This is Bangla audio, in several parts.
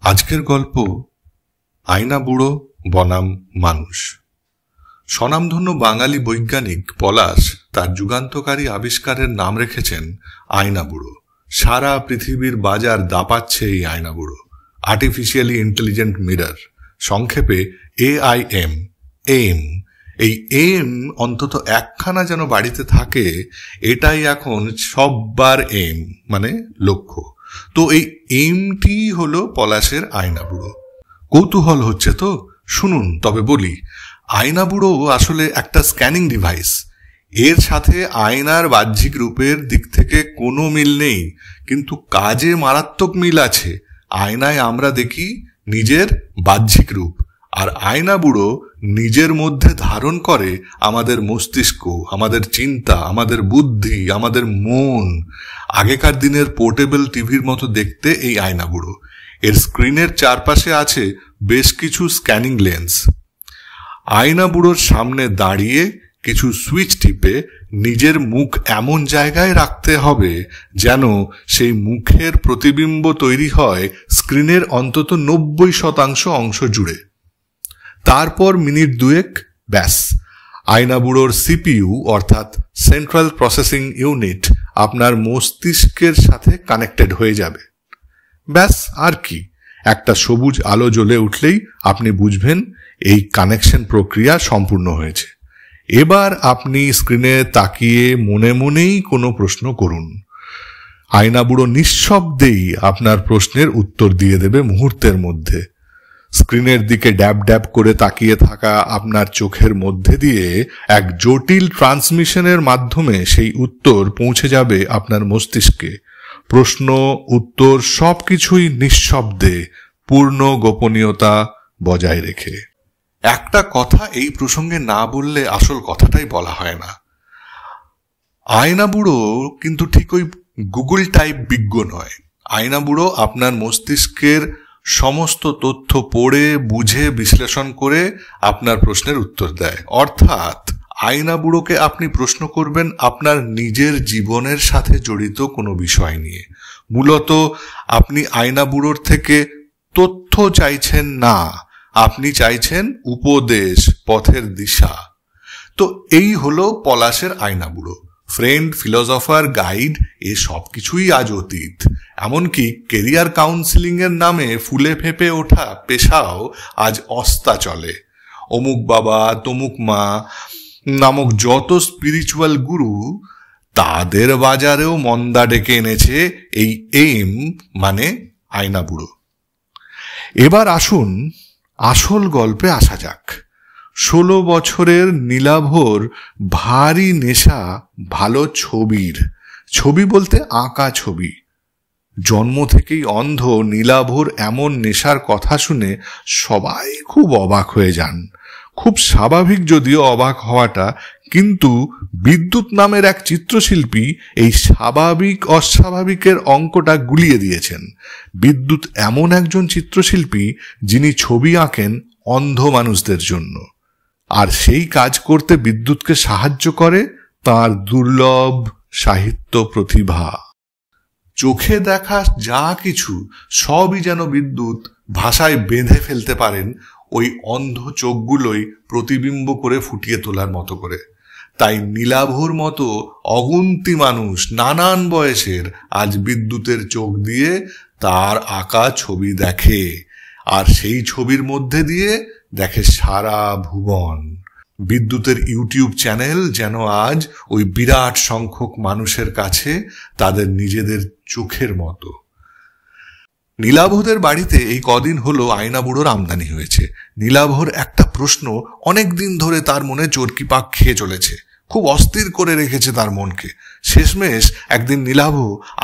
আজকের গল্প আয়না বুড়ো বনাম মানুষ। স্বনামধন্য বাঙালি বৈজ্ঞানিক পলাশ তার যুগান্তকারী আবিষ্কারের নাম রেখেছেন আয়না বুড়ো। সারা পৃথিবীর বাজার দাপাচ্ছে এই আয়না বুড়ো, আর্টিফিশিয়ালি ইন্টেলিজেন্ট মিরর, সংক্ষেপে AIM। এই এম অন্তত একখানা যেন বাড়িতে থাকে, এটাই এখন সববার এম, মানে লক্ষ্য। তো এই এমটি হলো পলাশের আয়না বুড়ো। কৌতূহল হচ্ছে তো? শুনুন তবে বলি, আয়না বুড়ো আসলে একটা স্ক্যানিং ডিভাইস। এর সাথে আয়নার বাহ্যিক রূপের দিক থেকে কোনো মিল নেই, কিন্তু কাজে মারাত্মক মিল আছে। আয়নায় আমরা দেখি নিজের বাহ্যিক রূপ, আর আয়না বুড়ো নিজের মধ্যে ধারণ করে আমাদের মস্তিষ্ক, আমাদের চিন্তা, আমাদের বুদ্ধি, আমাদের মন। আগেকার দিনের পোর্টেবল টিভির মতো দেখতে এই আয়না বুড়ো। এর স্ক্রিনের চারপাশে আছে বেশ কিছু স্ক্যানিং লেন্স। আয়না বুড়োর সামনে দাঁড়িয়ে কিছু সুইচ টিপে নিজের মুখ এমন জায়গায় রাখতে হবে যেন সেই মুখের প্রতিবিম্ব তৈরি হয় স্ক্রিনের অন্তত 90% অংশ জুড়ে। তারপর মিনিট দুয়েক ব্যাস, আয়না বুড়োর CPU অর্থাৎ সেন্ট্রাল প্রসেসিং ইউনিট আপনার মস্তিষ্কের সাথে কানেক্টেড হয়ে যাবে। ব্যাস, আর কি, একটা সবুজ আলো জ্বলে উঠলেই আপনি বুঝবেন এই কানেকশন প্রক্রিয়া সম্পূর্ণ হয়েছে। এবার আপনি স্ক্রিনে তাকিয়ে মনে মনেই কোনো প্রশ্ন করুন। আয়না বুড়ো নিঃশব্দেই আপনার প্রশ্নের উত্তর দিয়ে দেবে মুহূর্তের মধ্যে। স্ক্রিনের দিকে ড্যাব ড্যাব করে তাকিয়ে থাকা আপনার চোখের মধ্যে দিয়ে এক জটিল ট্রান্সমিশনের মাধ্যমে সেই উত্তর পৌঁছে যাবে আপনার মস্তিষ্কে। প্রশ্ন, উত্তর সবকিছুই নিঃশব্দে, পূর্ণ গোপনীয়তা বজায় রেখে। একটা কথা এই প্রসঙ্গে না বললে আসল কথাটাই বলা হয় না। আয়না বুড়ো কিন্তু ঠিক ওই গুগল টাইপ বিজ্ঞ নয়। আয়না বুড়ো আপনার মস্তিষ্কের সমস্ত তথ্য পড়ে বুঝে বিশ্লেষণ করে আপনার প্রশ্নের উত্তর দেয়। অর্থাৎ আয়না বুড়োকে আপনি প্রশ্ন করবেন আপনার নিজের জীবনের সাথে জড়িত কোনো বিষয় নিয়ে। মূলত আপনি আয়না বুড়োর থেকে তথ্য চাইছেন না, আপনি চাইছেন উপদেশ, পথের দিশা। তো এই হলো পলাশের আয়না বুড়ো। ফ্রেন্ড, ফিলোসফার, গাইড, এ সব কিছুই আজ অতীত। এমনকি কেরিয়ার কাউন্সিলিং এর নামে ফুলে ফেপে ওঠা পেশাও আজ অস্তা চলে। অমুক বাবা, তমুক মা নামক যত স্পিরিচুয়াল গুরু, তাদের বাজারেও মন্দা ডেকে এনেছে এই এম, মানে আয়না বুড়ো। এবার আসুন আসল গল্পে আসা যাক। 16 বছরের নীলাভর ভারী নেশা ভালো ছবির। ছবি বলতে আঁকা ছবি। জন্ম থেকেই অন্ধ নীলাভর এমন নেশার কথা শুনে সবাই খুব অবাক হয়ে যান। খুব স্বাভাবিক যদিও অবাক হওয়াটা, কিন্তু বিদ্যুৎ নামের এক চিত্রশিল্পী এই স্বাভাবিক অস্বাভাবিকের অঙ্কটা গুলিয়ে দিয়েছেন। বিদ্যুৎ এমন একজন চিত্রশিল্পী যিনি ছবি আঁকেন অন্ধ মানুষদের জন্য, আর সেই কাজ করতে বিদ্যুৎকে সাহায্য করে তার দুর্লভ সাহিত্য প্রতিভা। চোখে দেখা যা কিছু সবই যেন বিদ্যুৎ ভাষায় বেঁধে ফেলতে পারেন ওই অন্ধ চোখগুলোই প্রতিবিম্ব করে ফুটিয়ে তোলার মতো করে। তাই নীলাভর মতো অগুন্তি মানুষ নানান বয়সের আজ বিদ্যুতের চোখ দিয়ে তার আঁকা ছবি দেখে, আর সেই ছবির মধ্যে দিয়ে দেখে সারা ভুবন। বিদ্যুতের ইউটিউব চ্যানেল যেন আজ ওই বিরাট সংখ্যক মানুষের কাছে তাদের নিজেদের চোখের মতো। নীলাভদের বাড়িতে এই কদিন হলো আয়না বুড়োর আমদানি হয়েছে। নীলাভর একটা প্রশ্ন অনেক দিন ধরে তার মনে চরকি পাক খেয়ে চলেছে, খুব অস্থির করে রেখেছে তার মনকে। শেষমেশ একদিন নীলাভ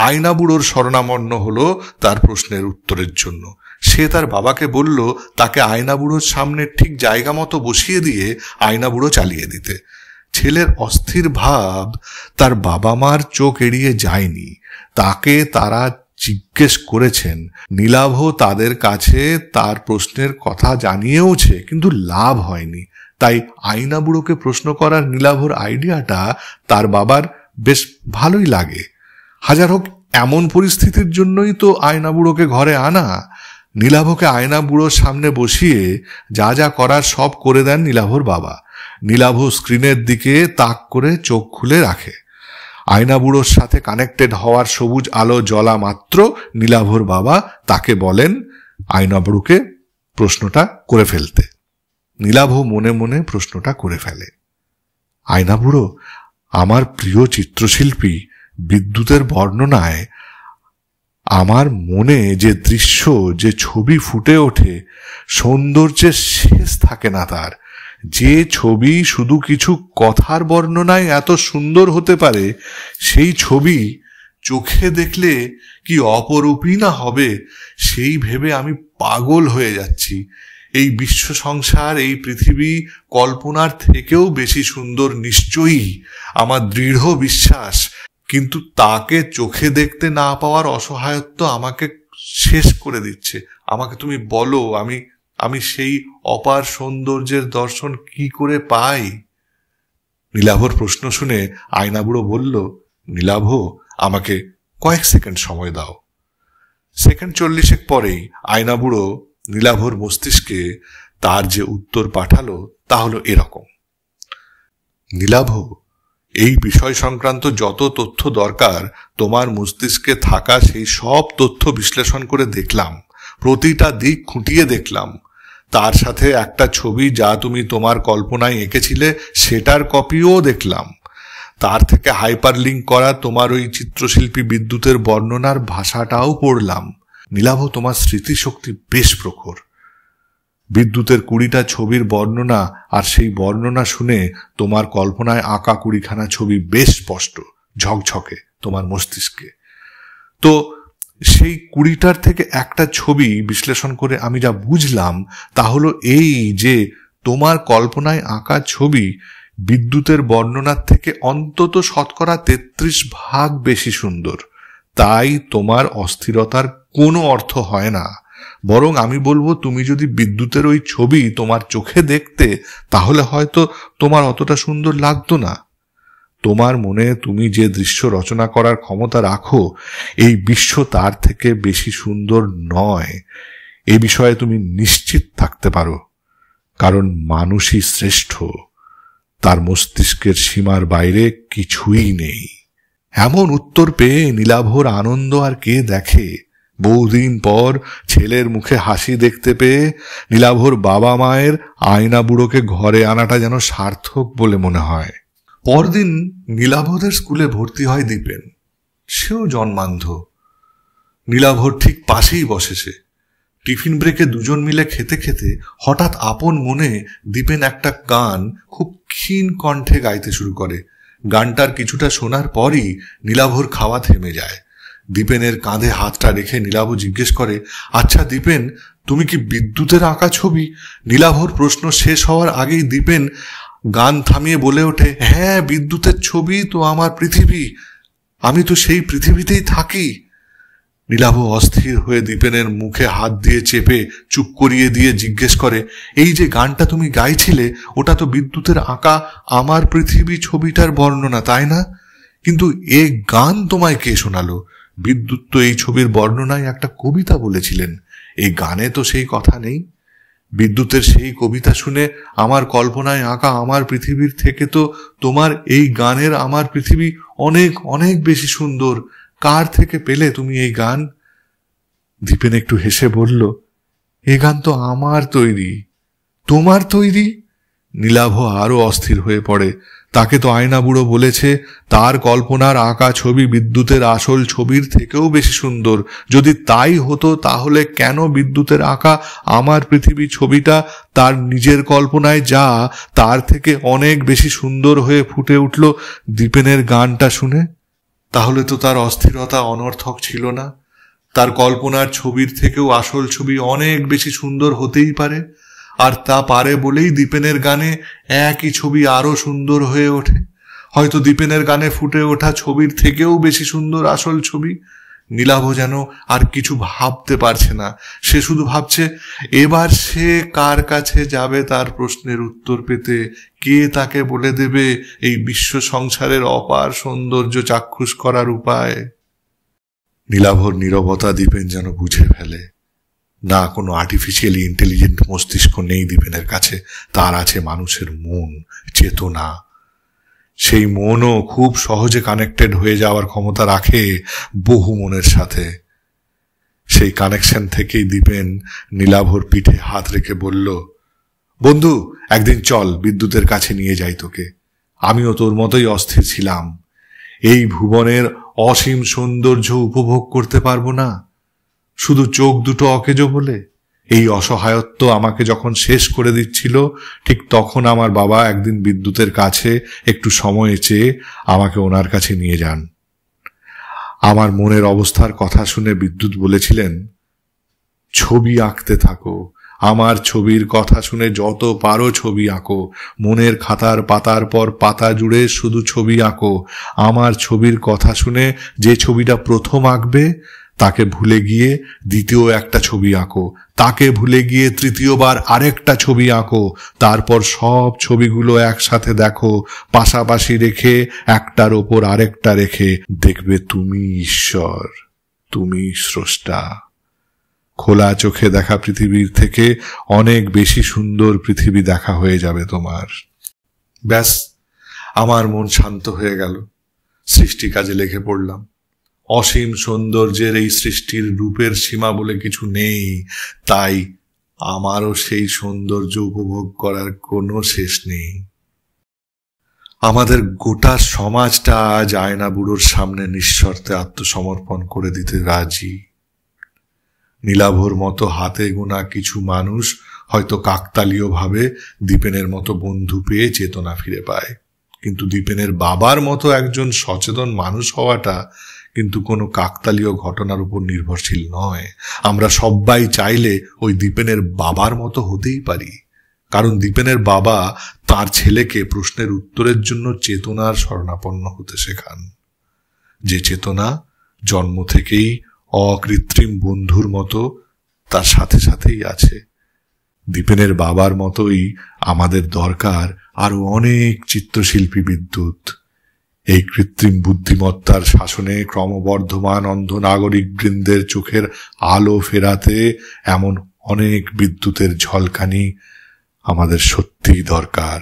আয়না বুড়োর শরণাপন্ন হলো তার প্রশ্নের উত্তরের জন্য। সে তার বাবাকে বলল তাকে আয়না বুড়োর সামনে ঠিক জায়গা মতো বসিয়ে দিয়ে আয়না বুড়ো চালিয়ে দিতে। ছেলের অস্থির ভাব তার বাবা মার চোখ এড়িয়ে যায়নি। তাকে তারা জিজ্ঞেস করেছেন। নীলাভ তাদের কাছে তার প্রশ্নের কথা জানিয়েওছে, কিন্তু লাভ হয়নি। তাই আয়না বুড়োকে প্রশ্ন করার নীলাভর আইডিয়াটা তার বাবার বেশ ভালোই লাগে। হাজার হোক এমন পরিস্থিতির জন্যই তো আয়না বুড়োকে ঘরে আনা। নীলাভকে আয়না বুড়োর সামনে বসিয়ে যা যা করার সব করে দেন নীলাভর বাবা। নীলাভ স্ক্রিনের দিকে তাক করে চোখ খুলে রাখে। আয়না বুড়োর সাথে কানেক্টেড হওয়ার সবুজ আলো জ্বলা মাত্র নীলাভর বাবা তাকে বলেন আয়না বুড়োকে প্রশ্নটা করে ফেলতে। নীলাভ মনে মনে প্রশ্নটা করে ফেলে, আয়না বুড়ো, আমার প্রিয় চিত্রশিল্পী বিদ্যুতের বর্ণনায় আমার মনে যে দৃশ্য, যে ছবি ফুটে ওঠে, সৌন্দর্যের শেষ থাকে না তার। যে ছবি শুধু কিছু কথার বর্ণনায় এত সুন্দর হতে পারে, সেই ছবি চোখে দেখলে কি অপরূপই না হবে, সেই ভেবে আমি পাগল হয়ে যাচ্ছি। এই বিশ্ব সংসার, এই পৃথিবী কল্পনার থেকেও বেশি সুন্দর নিশ্চয়ই, আমার দৃঢ় বিশ্বাস। কিন্তু তাকে চোখে দেখতে না পাওয়ার অসহায়ত্ব আমাকে শেষ করে দিচ্ছে। আমাকে তুমি বলো, আমি সেই অপার সৌন্দর্যের দর্শন কি করে পাই? নীলাভর প্রশ্ন শুনে আয়না বুড়ো বলল, নীলাভ, আমাকে কয়েক সেকেন্ড সময় দাও। সেকেন্ড 40 পরেই আয়না বুড়ো নীলাভর মস্তিষ্কে তার যে উত্তর পাঠালো তা হলো এরকম, নীলাভ, এই বিষয় সংক্রান্ত যত তথ্য দরকার তোমার মস্তিষ্কে থাকা সেই সব তথ্য বিশ্লেষণ করে দেখলাম, প্রতিটা দিক খুঁটিয়ে দেখলাম। তার সাথে একটা ছবি যা তুমি তোমার কল্পনায় এঁকেছিলে সেটার কপিও দেখলাম। তার থেকে হাইপার লিঙ্ক করা তোমার ওই চিত্রশিল্পী বিদ্যুতের বর্ণনার ভাষাটাও পড়লাম। নীলাভ, তোমার স্মৃতিশক্তি বেশ প্রখর। বিদ্যুতের 20টা ছবির বর্ণনা, আর সেই বর্ণনা শুনে তোমার কল্পনায় আঁকা 20খানা ছবি বেশ স্পষ্ট, ঝকঝকে তোমার মস্তিষ্কে। তো সেই 20টার থেকে একটা ছবি বিশ্লেষণ করে আমি যা বুঝলাম তা হলো এই যে তোমার কল্পনায় আঁকা ছবি বিদ্যুতের বর্ণনার থেকে অন্তত 33% বেশি সুন্দর। তাই তোমার অস্থিরতার কোনো অর্থ হয় না। বরং আমি বলবো, তুমি যদি বিদ্যুতের ওই ছবি তোমার চোখে দেখতে, তাহলে হয়তো তোমার অতটা সুন্দর লাগতো না। তোমার মনে তুমি যে দৃশ্য রচনা করার ক্ষমতা রাখো, এই বিশ্ব তার থেকে বেশি সুন্দর নয়, এ বিষয়ে তুমি নিশ্চিত থাকতে পারো। কারণ মানুষই শ্রেষ্ঠ, তার মস্তিষ্কের সীমার বাইরে কিছুই নেই। এমন উত্তর পেয়ে নীলাভর আনন্দ আর কে দেখে। বহুদিন পর ছেলের মুখে হাসি দেখতে পেয়ে নীলাভর বাবা মায়ের আয়না বুড়োকে ঘরে আনাটা যেন সার্থক বলে মনে হয়। পরদিন নীলাভদের স্কুলে ভর্তি হয় দীপেন। সেও জন্মান্ধ। নীলাভর ঠিক পাশেই বসেছে। টিফিন ব্রেকে দুজন মিলে খেতে খেতে হঠাৎ আপন মনে দীপেন একটা গান খুব ক্ষীণ কণ্ঠে গাইতে শুরু করে। গানটার কিছুটা শোনার পরই নীলাভর খাওয়া থেমে যায়। দীপেনের কাঁধে হাতটা রেখে নীলাভ জিজ্ঞেস করে, আচ্ছা দীপেন, তুমি কি বিদ্যুতের আঁকা ছবি? নীলাভর প্রশ্ন শেষ হওয়ার আগেই দীপেন গান থামিয়ে বলে ওঠে, হ্যাঁ, বিদ্যুতের ছবি তো আমার পৃথিবী, আমি তো সেই পৃথিবীতেই থাকি। নীলাভ অস্থির হয়ে দীপেনের মুখে হাত দিয়ে চেপে চুপ করিয়ে দিয়ে জিজ্ঞেস করে, এই যে গানটা তুমি গাইছিলে, ওটা তো বিদ্যুতের আঁকা আমার পৃথিবী ছবিটার বর্ণনা, তাই না? কিন্তু এ গান তোমায় কে শোনালো? বিদ্যুৎ তো এই ছবির বর্ণনায় একটা কবিতা বলেছিলেন, এই গানে তো সেই কথা নেই। বিদ্যুতের সেই কবিতা শুনে আমার কল্পনায় আঁকা আমার পৃথিবীর থেকে তো তোমার এই গানের আমার পৃথিবী অনেক অনেক বেশি সুন্দর। কার থেকে পেলে তুমি এই গান? দীপেন একটু হেসে বলল, এ গান তো আমার তৈরি। তোমার তৈরি? নীলাভ আরো অস্থির হয়ে পড়ে। তাকে তো আয়না বুড়ো বলেছে তার কল্পনার আঁকা ছবি বিদ্যুতের আসল ছবির থেকেও বেশি সুন্দর। যদি তাই হতো তাহলে কেন বিদ্যুতের আঁকা আমার পৃথিবী ছবিটা তার নিজের কল্পনায় যা তার থেকে অনেক বেশি সুন্দর হয়ে ফুটে উঠল দীপেনের গানটা শুনে? তাহলে তো তার অস্থিরতা অনর্থক ছিল না। তার কল্পনার ছবির থেকেও আসল ছবি অনেক বেশি সুন্দর হতেই পারে, আর তা পারে বলেই দীপেনের গানে একই ছবি আরো সুন্দর হয়ে ওঠে। হয়তো দীপেনের গানে ফুটে ওঠা ছবির থেকেও বেশি সুন্দর আসল ছবি। নীলাভ যেন আর কিছু ভাবতে পারছে না। সে শুধু ভাবছে, এবার সে কার কাছে যাবে তার প্রশ্নের উত্তর পেতে? কে তাকে বলে দেবে এই বিশ্ব সংসারের অপার সৌন্দর্য চাক্ষুষ করার উপায়? নীলাভর নীরবতা দীপেন যেন বুঝে ফেলে। না কোনো আর্টিফিশিয়ালি ইন্টেলিজেন্ট মস্তিষ্ক নেই দীপেনের কাছে। তার আছে মানুষের মন, চেতনা। সেই মনও খুব সহজে কানেক্টেড হয়ে যাওয়ার ক্ষমতা রাখে বহু মনের সাথে। সেই কানেকশন থেকেই দীপেন নীলাভর পিঠে হাত রেখে বলল, বন্ধু, একদিন চল, বিদ্যুতের কাছে নিয়ে যাই তোকে। আমিও তোর মতোই অস্থির ছিলাম। এই ভুবনের অসীম সৌন্দর্য উপভোগ করতে পারবো না শুধু চোখ দুটো অকেজো বলে? এই অসহায়ত্ব আমাকে যখন শেষ করে দিচ্ছিল, ঠিক তখন আমার বাবা একদিন বিদ্যুতের কাছে একটু সময় চেয়ে আমাকে ওনার কাছে নিয়ে যান। আমার মনের অবস্থার কথা শুনে বিদ্যুৎ বলেছিলেন, ছবি আঁকতে থাকো, আমার ছবির কথা শুনে যত পারো ছবি আঁকো, মনের খাতার পাতার পর পাতা জুড়ে শুধু ছবি আঁকো। আমার ছবির কথা শুনে যে ছবিটা প্রথম আঁকবে তাকে ভুলে গিয়ে দ্বিতীয় একটা ছবি আঁকো, তাকে ভুলে গিয়ে তৃতীয়বার আরেকটা ছবি আঁকো, তারপর সব ছবিগুলো একসাথে দেখো, পাশাপাশি রেখে, একটার ওপর আরেকটা রেখে। দেখবে তুমি ঈশ্বর, তুমি স্রষ্টা। খোলা চোখে দেখা পৃথিবীর থেকে অনেক বেশি সুন্দর পৃথিবী দেখা হয়ে যাবে তোমার। ব্যাস, আমার মন শান্ত হয়ে গেল। সৃষ্টি কাজে লেগে পড়লাম। অসীম সৌন্দর্যের এই সৃষ্টির রূপের সীমা বলে কিছু নেই, তাই আমারও সেই সৌন্দর্য উপভোগ করার কোনো শেষ নেই। আমাদের গোটা সমাজটা আজ আয়না বুড়োর সামনে নিঃশর্তে আত্মসমর্পণ করে দিতে রাজি। নীলাভর মতো হাতে গোনা কিছু মানুষ হয়তো কাকতালীয়ভাবে দীপেনের মতো বন্ধু পেয়ে চেতনা ফিরে পায়, কিন্তু দীপেনের বাবার মতো একজন সচেতন মানুষ হওয়াটা কিন্তু কোনো কাকতালীয় ঘটনার উপর নির্ভরশীল নয়। আমরা সবাই চাইলে ওই দীপেনের বাবার মতো হতেই পারি, কারণ দীপেনের বাবা তার ছেলেকে প্রশ্নের উত্তরের জন্য চেতনার শরণাপন্ন হতে শেখান, যে চেতনা জন্ম থেকেই অকৃত্রিম বন্ধুর মতো তার সাথে সাথেই আছে। দীপেনের বাবার মতোই আমাদের দরকার আরো অনেক চিত্রশিল্পী বিদ্যুৎ। এই কৃত্রিম বুদ্ধিমত্তার শাসনে ক্রমবর্ধমান অন্ধ নাগরিক বৃন্দের চোখের আলো ফেরাতে এমন অনেক বিদ্যুতের ঝলকানি আমাদের সত্যিই দরকার।